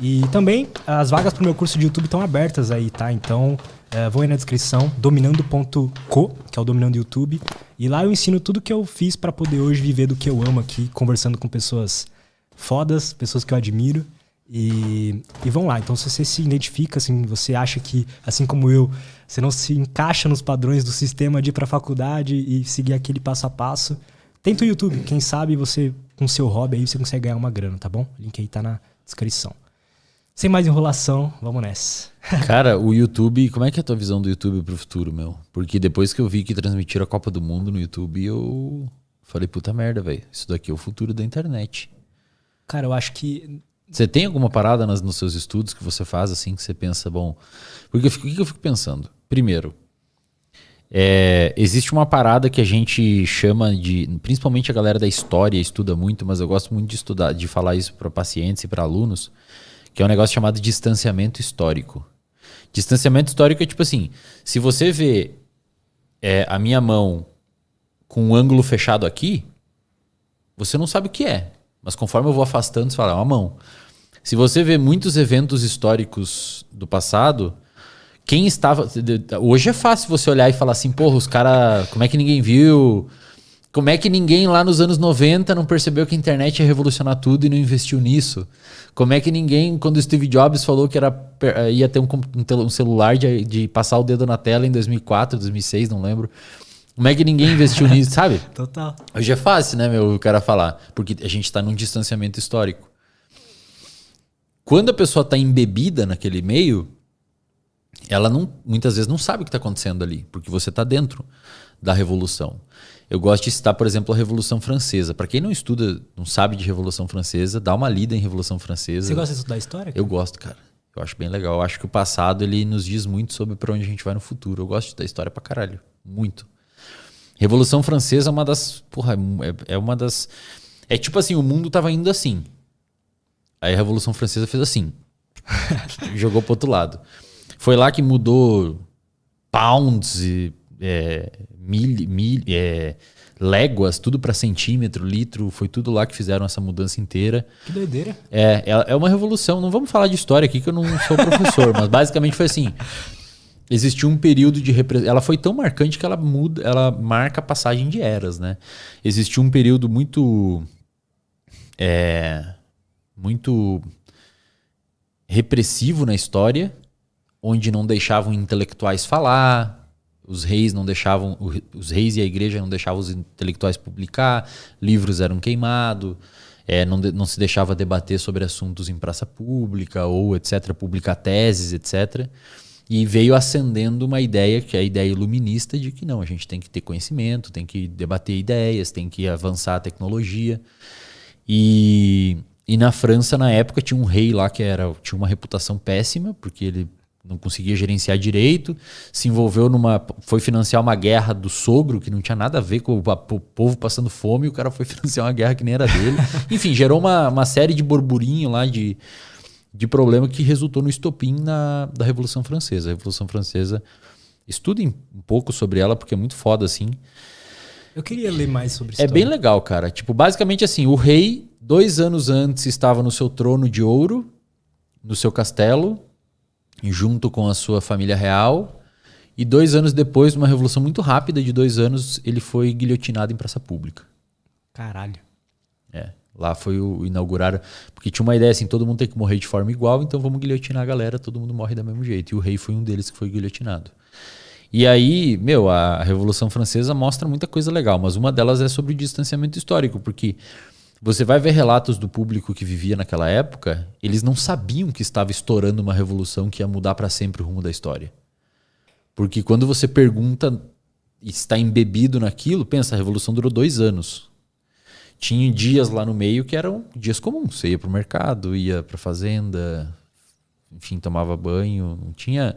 E também as vagas pro meu curso de YouTube estão abertas aí, tá? Então, vão aí na descrição, dominando.co, que é o Dominando YouTube. E lá eu ensino tudo que eu fiz para poder hoje viver do que eu amo aqui, conversando com pessoas fodas, pessoas que eu admiro. E vão lá. Então, se você se identifica, assim, você acha que, assim como eu, você não se encaixa nos padrões do sistema de ir pra faculdade e seguir aquele passo a passo, tenta o YouTube. Quem sabe você, com seu hobby aí, você consegue ganhar uma grana, tá bom? O link aí tá na descrição. Sem mais enrolação, vamos nessa. Cara, o YouTube, como é que é a tua visão do YouTube pro futuro, meu? Porque depois que eu vi que transmitiram a Copa do Mundo no YouTube, eu falei, puta merda, velho. Isso daqui é o futuro da internet. Cara, eu acho que... Você tem alguma parada nos seus estudos que você faz, assim, que você pensa, bom... Porque o que eu fico pensando? Primeiro, existe uma parada que a gente chama de... Principalmente a galera da história estuda muito, mas eu gosto muito de estudar, de falar isso para pacientes e para alunos, que é um negócio chamado distanciamento histórico. Distanciamento histórico é tipo assim, se você vê a minha mão com um ângulo fechado aqui, você não sabe o que é. Mas conforme eu vou afastando, você fala, é uma mão. Se você vê muitos eventos históricos do passado, quem estava... Hoje é fácil você olhar e falar assim, porra, os caras... Como é que ninguém viu? Como é que ninguém lá nos anos 90 não percebeu que a internet ia revolucionar tudo e não investiu nisso? Como é que ninguém, quando o Steve Jobs falou que ia ter um celular de passar o dedo na tela em 2004, 2006, não lembro. Como é que ninguém investiu nisso, sabe? Total. Hoje é fácil, né, meu, o cara falar. Porque a gente está num distanciamento histórico. Quando a pessoa está embebida naquele meio, ela muitas vezes não sabe o que está acontecendo ali. Porque você está dentro da Revolução. Eu gosto de citar, por exemplo, a Revolução Francesa. Para quem não estuda, não sabe de Revolução Francesa, dá uma lida em Revolução Francesa. Você gosta de estudar história? Eu gosto, cara. Eu acho bem legal. Eu acho que o passado ele nos diz muito sobre para onde a gente vai no futuro. Eu gosto de estudar história pra caralho. Muito. Revolução Francesa é uma das... Porra, é uma das... É tipo assim, o mundo tava indo assim. Aí a Revolução Francesa fez assim. Jogou pro outro lado. Foi lá que mudou pounds e... léguas, tudo para centímetro, litro, foi tudo lá que fizeram essa mudança inteira. Que doideira. É uma revolução. Não vamos falar de história aqui que eu não sou professor, mas basicamente foi assim. Existiu um período de repressão. Ela foi tão marcante que ela marca a passagem de eras, né? Existiu um período muito repressivo na história, onde não deixavam intelectuais falar. Os reis e a igreja não deixavam os intelectuais publicar, livros eram queimados, não se deixava debater sobre assuntos em praça pública ou etc, publicar teses, etc. E veio ascendendo uma ideia, que é a ideia iluminista, de que não, a gente tem que ter conhecimento, tem que debater ideias, tem que avançar a tecnologia. E na França, na época, tinha um rei lá que tinha uma reputação péssima, porque ele não conseguia gerenciar direito, se envolveu foi financiar uma guerra do sogro, que não tinha nada a ver com o povo passando fome, e o cara foi financiar uma guerra que nem era dele. Enfim, gerou uma série de burburinho lá de problema que resultou no estopim da Revolução Francesa. A Revolução Francesa, estudem um pouco sobre ela, porque é muito foda, assim. Eu queria ler mais sobre isso. É bem legal, cara. Tipo, basicamente assim, o rei, 2 anos antes, estava no seu trono de ouro, no seu castelo, junto com a sua família real, e 2 anos depois, numa revolução muito rápida de 2 anos, ele foi guilhotinado em praça pública. Caralho. Lá foi o inauguraram, porque tinha uma ideia assim, todo mundo tem que morrer de forma igual, então vamos guilhotinar a galera, todo mundo morre do mesmo jeito. E o rei foi um deles que foi guilhotinado. E aí, a Revolução Francesa mostra muita coisa legal, mas uma delas é sobre o distanciamento histórico, porque você vai ver relatos do público que vivia naquela época, eles não sabiam que estava estourando uma revolução que ia mudar para sempre o rumo da história. Porque quando você pergunta e está embebido naquilo, pensa, a revolução durou 2 anos. Tinha dias lá no meio que eram dias comuns. Você ia pro mercado, ia pra fazenda, enfim, tomava banho. Não tinha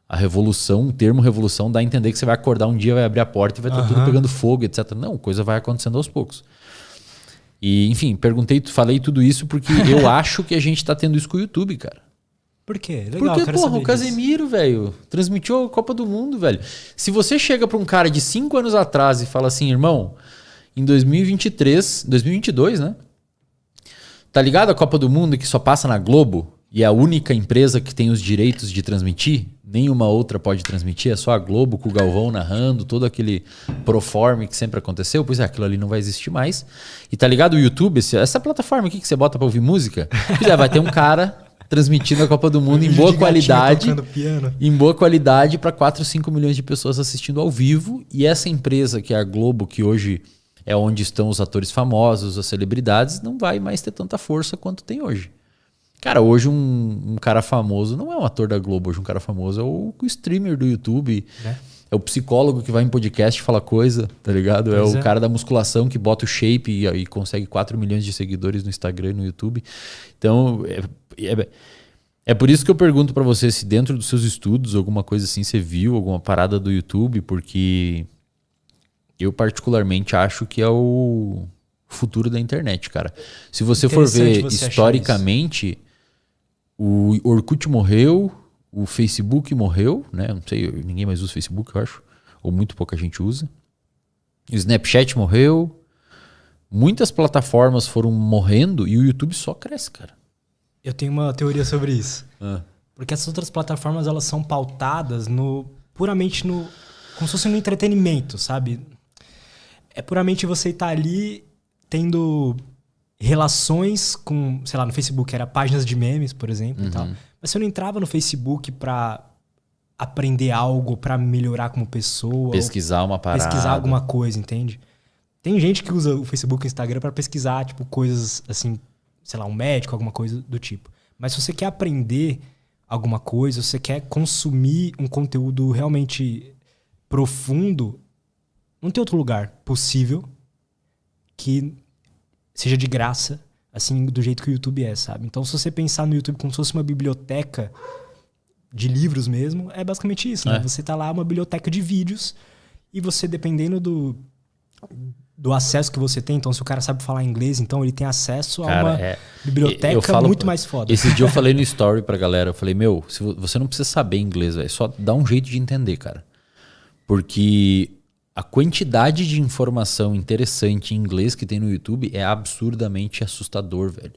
a revolução, o termo revolução dá a entender que você vai acordar um dia, vai abrir a porta e vai estar tudo pegando fogo, etc. Não, coisa vai acontecendo aos poucos. E, enfim, falei tudo isso porque eu acho que a gente tá tendo isso com o YouTube, cara. Por quê? Legal, porque, porra, o Casemiro, velho, transmitiu a Copa do Mundo, velho. Se você chega pra um cara de 5 anos atrás e fala assim, irmão, em 2023, 2022, né? Tá ligado a Copa do Mundo que só passa na Globo? e a única empresa que tem os direitos de transmitir, nenhuma outra pode transmitir, é só a Globo com o Galvão narrando, todo aquele proforme que sempre aconteceu, pois é, aquilo ali não vai existir mais. E tá ligado o YouTube, essa plataforma aqui que você bota pra ouvir música, pois é, vai ter um cara transmitindo a Copa do Mundo em boa qualidade para 4, 5 milhões de pessoas assistindo ao vivo, e essa empresa que é a Globo, que hoje é onde estão os atores famosos, as celebridades, não vai mais ter tanta força quanto tem hoje. Cara, hoje um cara famoso não é um ator da Globo, hoje um cara famoso é o streamer do YouTube, é o psicólogo que vai em podcast e fala coisa, tá ligado? Pois é o cara da musculação que bota o shape e consegue 4 milhões de seguidores no Instagram e no YouTube. Então, é por isso que eu pergunto pra você se dentro dos seus estudos, alguma coisa assim, você viu alguma parada do YouTube, porque eu particularmente acho que é o futuro da internet, cara. Se você for ver historicamente, o Orkut morreu, o Facebook morreu, né? Não sei, ninguém mais usa o Facebook, eu acho. Ou muito pouca gente usa. O Snapchat morreu. Muitas plataformas foram morrendo e o YouTube só cresce, cara. Eu tenho uma teoria sobre isso. Porque essas outras plataformas, elas são pautadas puramente no... como se fosse no entretenimento, sabe? É puramente você estar ali tendo relações com, sei lá, no Facebook era páginas de memes, por exemplo, e tal. Mas você não entrava no Facebook pra aprender algo, pra melhorar como pessoa. Pesquisar uma parada. Pesquisar alguma coisa, entende? Tem gente que usa o Facebook e o Instagram pra pesquisar, tipo, coisas assim, sei lá, um médico, alguma coisa do tipo. Mas se você quer aprender alguma coisa, se você quer consumir um conteúdo realmente profundo, não tem outro lugar possível que seja de graça, assim, do jeito que o YouTube é, sabe? Então, se você pensar no YouTube como se fosse uma biblioteca de livros mesmo, é basicamente isso, né? Você tá lá, uma biblioteca de vídeos, e você, dependendo do acesso que você tem, então se o cara sabe falar inglês, então ele tem acesso a uma biblioteca muito mais foda. Esse dia eu falei no story pra galera, eu falei, você não precisa saber inglês, velho, só dá um jeito de entender, cara. Porque a quantidade de informação interessante em inglês que tem no YouTube é absurdamente assustador, velho.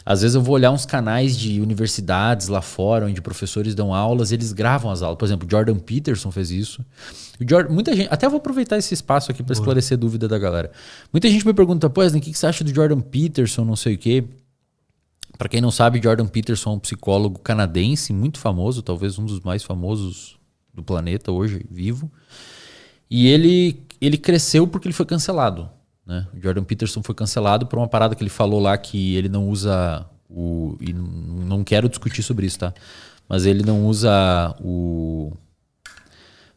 Às vezes eu vou olhar uns canais de universidades lá fora, onde professores dão aulas, eles gravam as aulas. Por exemplo, Jordan Peterson fez isso. Muita gente, até vou aproveitar esse espaço aqui para esclarecer dúvida da galera. Muita gente me pergunta, pô, Wesley, o que você acha do Jordan Peterson, não sei o quê. Para quem não sabe, Jordan Peterson é um psicólogo canadense, muito famoso, talvez um dos mais famosos do planeta hoje, vivo. E ele cresceu porque ele foi cancelado, né? O Jordan Peterson foi cancelado por uma parada que ele falou lá que ele não usa e não quero discutir sobre isso, tá? Mas ele não usa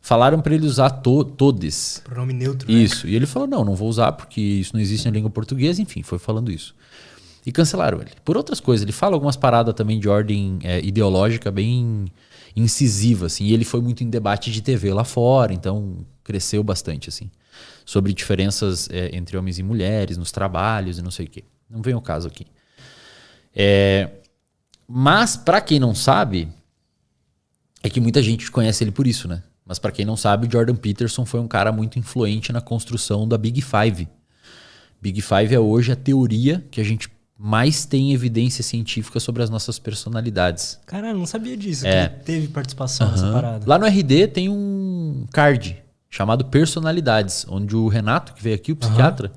falaram para ele usar todes. Pronome neutro. Isso. Né? E ele falou, não vou usar porque isso não existe na língua portuguesa. Enfim, foi falando isso. E cancelaram ele. Por outras coisas, ele fala algumas paradas também de ordem ideológica bem incisiva, assim. E ele foi muito em debate de TV lá fora, então cresceu bastante, assim. Sobre diferenças entre homens e mulheres, nos trabalhos e não sei o quê. Não vem ao caso aqui. Mas, para quem não sabe, é que muita gente conhece ele por isso, né? Mas para quem não sabe, o Jordan Peterson foi um cara muito influente na construção da Big Five. Big Five é hoje a teoria que a gente mais tem evidência científica sobre as nossas personalidades. Caralho, não sabia disso, que ele teve participação nessa parada. Lá no RD tem um card chamado Personalidades, onde o Renato, que veio aqui, o psiquiatra,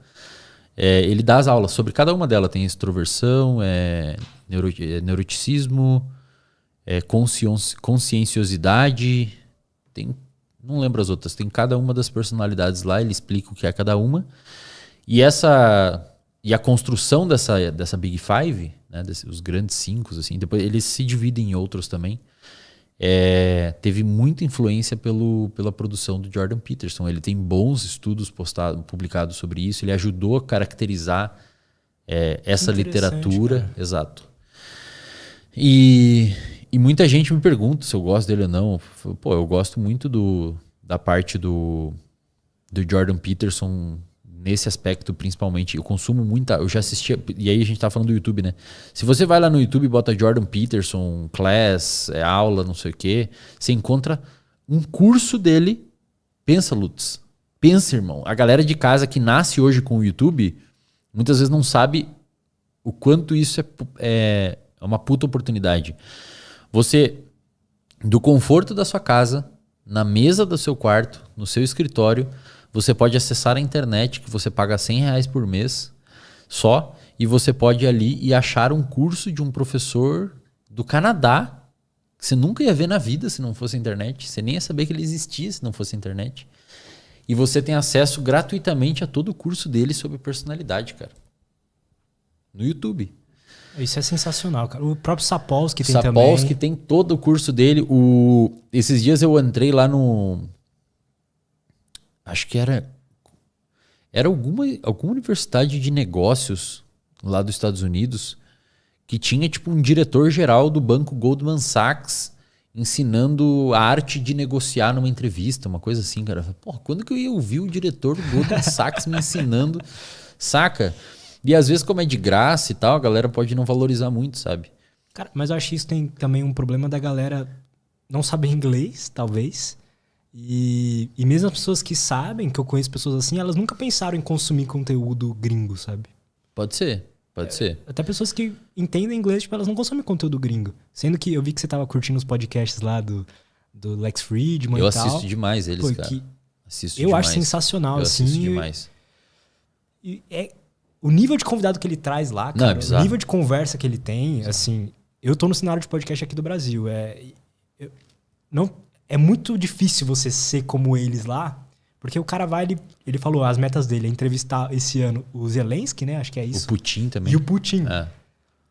ele dá as aulas sobre cada uma delas. Tem extroversão, neuroticismo, conscienciosidade, não lembro as outras, tem cada uma das personalidades lá, ele explica o que é cada uma. E a construção dessa Big Five, né, os grandes 5, assim, depois eles se dividem em outros também, teve muita influência pela produção do Jordan Peterson. Ele tem bons estudos publicados sobre isso, ele ajudou a caracterizar essa literatura. Cara. Exato. E muita gente me pergunta se eu gosto dele ou não. Pô, eu gosto muito da parte do Jordan Peterson nesse aspecto, principalmente. Eu consumo muita... Eu já assistia... E aí a gente tá falando do YouTube, né? Se você vai lá no YouTube e bota Jordan Peterson, class, aula, não sei o quê, você encontra um curso dele. Pensa, Lutz. Pensa, irmão. A galera de casa que nasce hoje com o YouTube, muitas vezes não sabe o quanto isso é É uma puta oportunidade. Você, do conforto da sua casa, na mesa do seu quarto, no seu escritório, você pode acessar a internet, que você paga R$100 por mês só, e você pode ir ali e achar um curso de um professor do Canadá, que você nunca ia ver na vida se não fosse a internet. Você nem ia saber que ele existia se não fosse a internet. E você tem acesso gratuitamente a todo o curso dele sobre personalidade, cara. No YouTube. Isso é sensacional, cara. O próprio Sapolsky tem também. Sapolsky tem todo o curso dele. Esses dias eu entrei lá no... Acho que era alguma universidade de negócios lá dos Estados Unidos que tinha tipo um diretor-geral do banco Goldman Sachs ensinando a arte de negociar numa entrevista, uma coisa assim, cara. Porra, quando que eu ia ouvir o diretor do Goldman Sachs me ensinando, saca? E às vezes, como é de graça e tal, a galera pode não valorizar muito, sabe? Cara, mas eu acho que isso tem também um problema da galera não saber inglês, talvez. E mesmo as pessoas que sabem, que eu conheço pessoas assim, elas nunca pensaram em consumir conteúdo gringo, sabe? Pode ser. Até pessoas que entendem inglês, tipo, elas não consomem conteúdo gringo. Sendo que eu vi que você tava curtindo os podcasts lá do Lex Fridman eu e tal. Eu assisto demais eles, cara. Eu demais. Acho sensacional, eu assim. Assisto demais. O nível de convidado que ele traz lá, cara, o nível de conversa que ele tem, assim... Eu tô no cenário de podcast aqui do Brasil. É muito difícil você ser como eles lá, porque o cara vai, ele falou, as metas dele é entrevistar esse ano o Zelensky, né? Acho que é isso. O Putin também. E o Putin.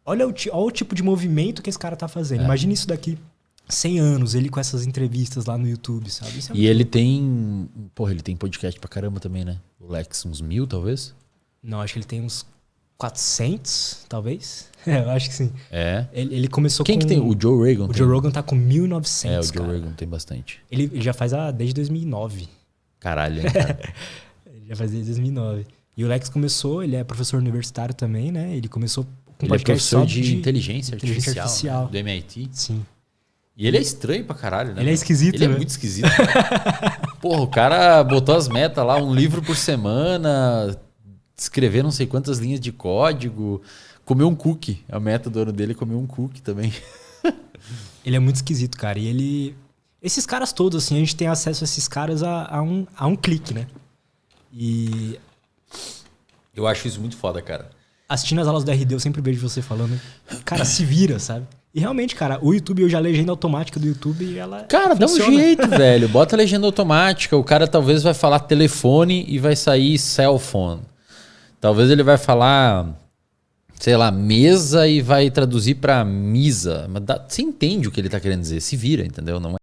Olha o tipo de movimento que esse cara tá fazendo. Imagina isso daqui 100 anos, ele com essas entrevistas lá no YouTube, sabe? Isso e ele tem... Porra, ele tem podcast pra caramba também, né? O Lex, uns 1000, talvez? Não, acho que ele tem uns 400, talvez. Eu acho que sim. Ele começou Quem que tem? O Joe Rogan. O Joe Rogan tá com 1.900, o Joe Rogan tem bastante. Ele já faz desde 2009. Caralho, hein, cara? Ele já faz desde 2009. E o Lex começou, ele é professor universitário também, né? Ele começou com podcast professor de inteligência artificial. Né? Do MIT. Sim. E ele é estranho pra caralho, né? Ele é esquisito, Ele né? é muito esquisito. Porra, o cara botou as metas lá, um livro por semana, escrever não sei quantas linhas de código, comer um cookie. A meta do ano dele é comer um cookie também. Ele é muito esquisito, cara. E ele... Esses caras todos, assim, a gente tem acesso a esses caras a um clique, né? E... Eu acho isso muito foda, cara. Assistindo as aulas do RD, eu sempre vejo você falando, cara, se vira, sabe? E realmente, cara, o YouTube, hoje a legenda automática do YouTube, ela cara, funciona. Dá um jeito, velho. Bota a legenda automática. O cara talvez vai falar telefone e vai sair cell phone. Talvez ele vai falar, sei lá, mesa e vai traduzir pra misa. Mas você entende o que ele tá querendo dizer. Se vira, entendeu? Não